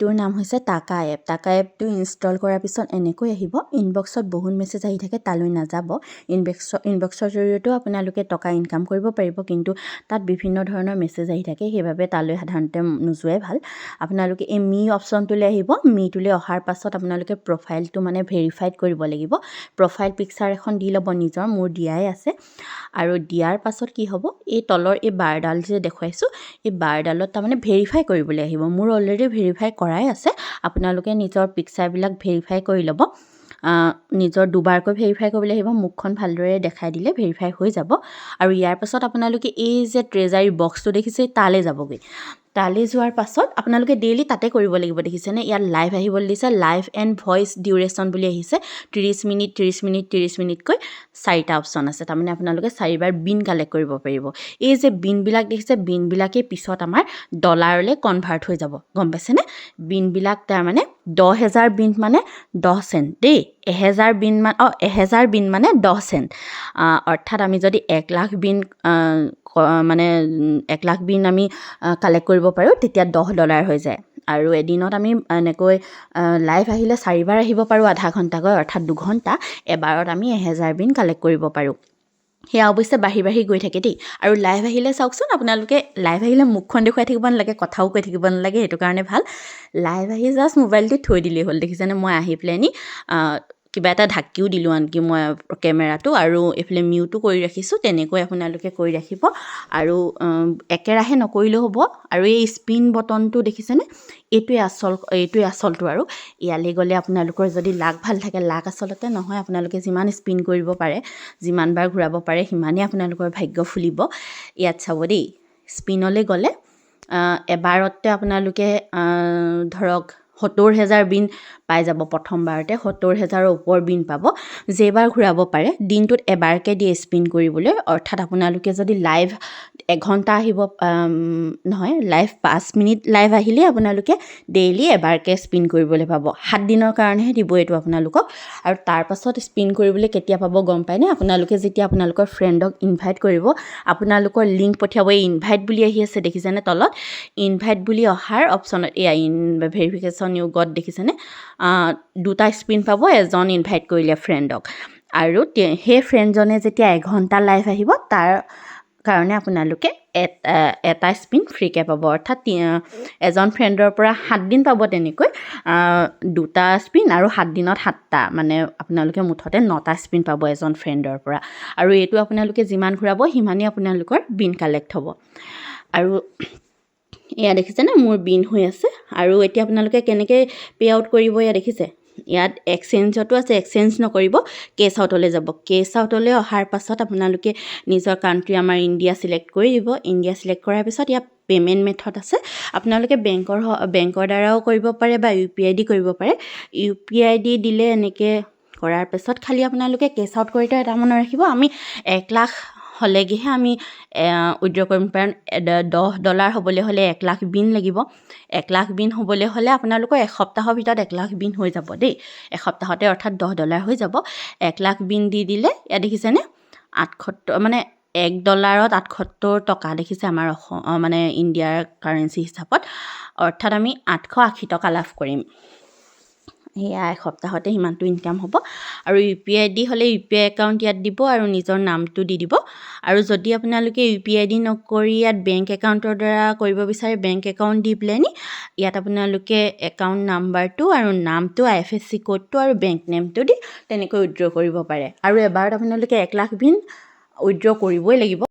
এপটোৰ নাম হৈছে টাকা এপ। টাকা এপটো ইনষ্টল কৰাৰ পিছত এনেকৈ আহিব, ইনবক্সত বহুত মেছেজ আহি থাকে, তালৈ নাযাব। ইনবক্সৰ জৰিয়তেও আপোনালোকে টকা ইনকাম কৰিব পাৰিব, কিন্তু তাত বিভিন্ন ধৰণৰ মেছেজ আহি থাকে, সেইবাবে তালৈ সাধাৰণতে নোযোৱাই ভাল। আপোনালোকে এই মি অপশ্যনটোলৈ আহিব। মিটোলৈ অহাৰ পাছত আপোনালোকে প্ৰফাইলটো মানে ভেৰিফাইড কৰিব লাগিব। প্ৰফাইল পিকচাৰ এখন দি ল'ব নিজৰ, মোৰ দিয়াই আছে। আৰু দিয়াৰ পাছত কি হ'ব, এই তলৰ এই বাৰডাল যে দেখুৱাইছোঁ, এই বাৰডালত তাৰমানে ভেৰিফাই কৰিবলৈ আহিব। মোৰ অলৰেডি ভেৰিফাই কৰাই আছে। আপোনালোকে নিজৰ পিকচাৰবিলাক ভেৰিফাই কৰি ল'ব। নিজৰ দুবাৰকৈ ভেৰিফাই কৰিবলৈ আহিব। মুখখন ভালদৰে দেখাই দিলে ভেৰিফাই হৈ যাব। আৰু ইয়াৰ পাছত আপোনালোকে এই যে ট্ৰেজাৰী বক্সটো দেখিছে, তালৈ যাবগৈ। তালৈ যোৱাৰ পাছত আপোনালোকে ডেইলি তাতে কৰিব লাগিব, দেখিছেনে? ইয়াত লাইভ আহিবলৈ দিছে, লাইভ এণ্ড ভইচ ডিউৰেশ্যন বুলি আহিছে। 30 মিনিট 30 মিনিট 30 মিনিটকৈ 4টা অপশ্যন আছে। তাৰমানে আপোনালোকে 4বাৰ বিন কালেক্ট কৰিব পাৰিব। এই যে বিনবিলাক দেখিছে, বিনবিলাকেই পিছত আমাৰ ডলাৰলৈ কনভাৰ্ট হৈ যাব, গম পাইছেনে? বিনবিলাক তাৰমানে 10,000 বিন মানে 10 চেণ্ট দেই। 1000 বিন মানে 10 চেণ্ট। অৰ্থাৎ আমি যদি 1 লাখ বিন মানে 1 লাখ বিন আমি কালেক্ট কৰিব পাৰোঁ, তেতিয়া $10 হৈ যায়। আৰু এদিনত আমি এনেকৈ লাইভ আহিলে 4বাৰ আহিব পাৰোঁ, আধা ঘণ্টাকৈ, অৰ্থাৎ 2 ঘণ্টা। এবাৰত আমি 1000 বিন কালেক্ট কৰিব পাৰোঁ। সেয়া অৱশ্যে বাঢ়ি বাঢ়ি গৈ থাকে দেই। আৰু লাইভ আহিলে চাওকচোন, আপোনালোকে লাইভ আহিলে মুখখন দেখুৱাই থাকিব নালাগে, কথাও কৈ থাকিব নালাগে, সেইটো কাৰণে ভাল। লাইভ আহি জাষ্ট মোবাইলটো থৈ দিলেই হ'ল, দেখিছেনে? মই আহি পেলাইনি কিবা এটা ঢাকিও দিলোঁ, আনকি মই কেমেৰাটো, আৰু এইফালে মিউটো কৰি ৰাখিছোঁ। তেনেকৈ আপোনালোকে কৰি ৰাখিব। আৰু একেৰাহে নকৰিলেও হ'ব। আৰু এই স্পিন বটনটো দেখিছেনে? এইটোৱে আচলটো। আৰু ইয়ালৈ গ'লে আপোনালোকৰ যদি লাক ভাল থাকে, লাক আচলতে নহয়, আপোনালোকে যিমান স্পিন কৰিব পাৰে, যিমানবাৰ ঘূৰাব পাৰে, সিমানেই আপোনালোকৰ ভাগ্য ফুলিব। ইয়াত চাব দেই, স্পিনলৈ গ'লে এবাৰতে আপোনালোকে ধৰক 70,000 বিন পাই যাব। প্ৰথমবাৰতে 70,000ৰ ওপৰ বিন পাব। যেইবাৰ ঘূৰাব পাৰে, দিনটোত এবাৰকৈ দিয়ে স্পিন কৰিবলৈ। অৰ্থাৎ আপোনালোকে যদি লাইভ 1 ঘণ্টা আহিব, নহয়, লাইভ 5 মিনিট লাইভ আহিলে আপোনালোকে ডেইলি এবাৰকৈ স্পিন কৰিবলৈ পাব। 7 দিনৰ কাৰণেহে দিব এইটো আপোনালোকক। আৰু তাৰপাছত স্পিন কৰিবলৈ কেতিয়া পাব গম পায়নে? আপোনালোকে যেতিয়া আপোনালোকৰ ফ্ৰেণ্ডক ইনভাইট কৰিব, আপোনালোকৰ লিংক পঠিয়াব। এই ইনভাইট বুলি আহি আছে, দেখিছেনে তলত? ইনভাইট বুলি অহাৰ অপশ্যনত এয়া ভেৰিফিকেশ্যন ইউ গট, দেখিছেনে? 2টা স্পিন পাব এজন ইনভাইট কৰিলে ফ্ৰেণ্ডক। আৰু সেই ফ্ৰেণ্ডজনে যেতিয়া 1 ঘণ্টা লাইভ আহিব, তাৰ কাৰণে আপোনালোকে এটা স্পিন ফ্ৰীকৈ পাব। অৰ্থাৎ এজন ফ্ৰেণ্ডৰ পৰা 7 দিন পাব তেনেকৈ, 2টা স্পিন, আৰু 7 দিনত 7টা, মানে আপোনালোকে মুঠতে 9টা স্পিন পাব এজন ফ্ৰেণ্ডৰ পৰা। আৰু এইটো আপোনালোকে যিমান ঘূৰাব, সিমানেই আপোনালোকৰ বিন কালেক্ট হ'ব। আৰু এয়া দেখিছেনে? মোৰ বিন হৈ আছে। আৰু এতিয়া আপোনালোকে কেনেকৈ পে' আউট কৰিব, এয়া দেখিছে? ইয়াত এক্সচেঞ্জতো আছে, এক্সচেঞ্জ নকৰিব, কেছ আউটলৈ যাব। কেছ আউটলৈ অহাৰ পাছত আপোনালোকে নিজৰ কাণ্ট্ৰি, আমাৰ ইণ্ডিয়া চিলেক্ট কৰি দিব। ইণ্ডিয়া চিলেক্ট কৰাৰ পিছত ইয়াত পে'মেণ্ট মেথড আছে। আপোনালোকে বেংকৰ দ্বাৰাও কৰিব পাৰে বা UPI দি কৰিব পাৰে। UPI দি দিলে এনেকৈ কৰাৰ পিছত খালি আপোনালোকে কেছ আউট কৰোঁতে এটা মনত ৰাখিব, আমি 1 লাখ হ'লেগৈহে আমি উইড্ৰ কৰিম। কাৰণ $10 হ'বলৈ হ'লে 1 লাখ বিন লাগিব। 1 লাখ বিন হ'বলৈ হ'লে আপোনালোকৰ এসপ্তাহৰ ভিতৰত 1 লাখ বিন হৈ যাব দেই। এসপ্তাহতে, অৰ্থাৎ $10 হৈ যাব। 1 লাখ বিন দি দিলে, ইয়াত দেখিছেনে? 78, মানে $1ত 78 টকা, দেখিছে? আমাৰ মানে ইণ্ডিয়াৰ কাৰেঞ্চি হিচাপত, অৰ্থাৎ আমি 880 টকা লাভ কৰিম। সেয়া এসপ্তাহতে সিমানটো ইনকাম হ'ব। আৰু UPI দি হ'লে UPI একাউণ্ট ইয়াত দিব, আৰু নিজৰ নামটো দি দিব। আৰু যদি আপোনালোকে UPI দি নকৰি ইয়াত বেংক একাউণ্টৰ দ্বাৰা কৰিব বিচাৰে, বেংক একাউণ্ট দি পেলাইনি ইয়াত আপোনালোকে একাউণ্ট নাম্বাৰটো আৰু নামটো, IFSC কোডটো আৰু বেংক নেমটো দি তেনেকৈ উইড্ৰ কৰিব পাৰে। আৰু এবাৰত আপোনালোকে 1 লাখ বিন উইড্ৰ কৰিবই লাগিব।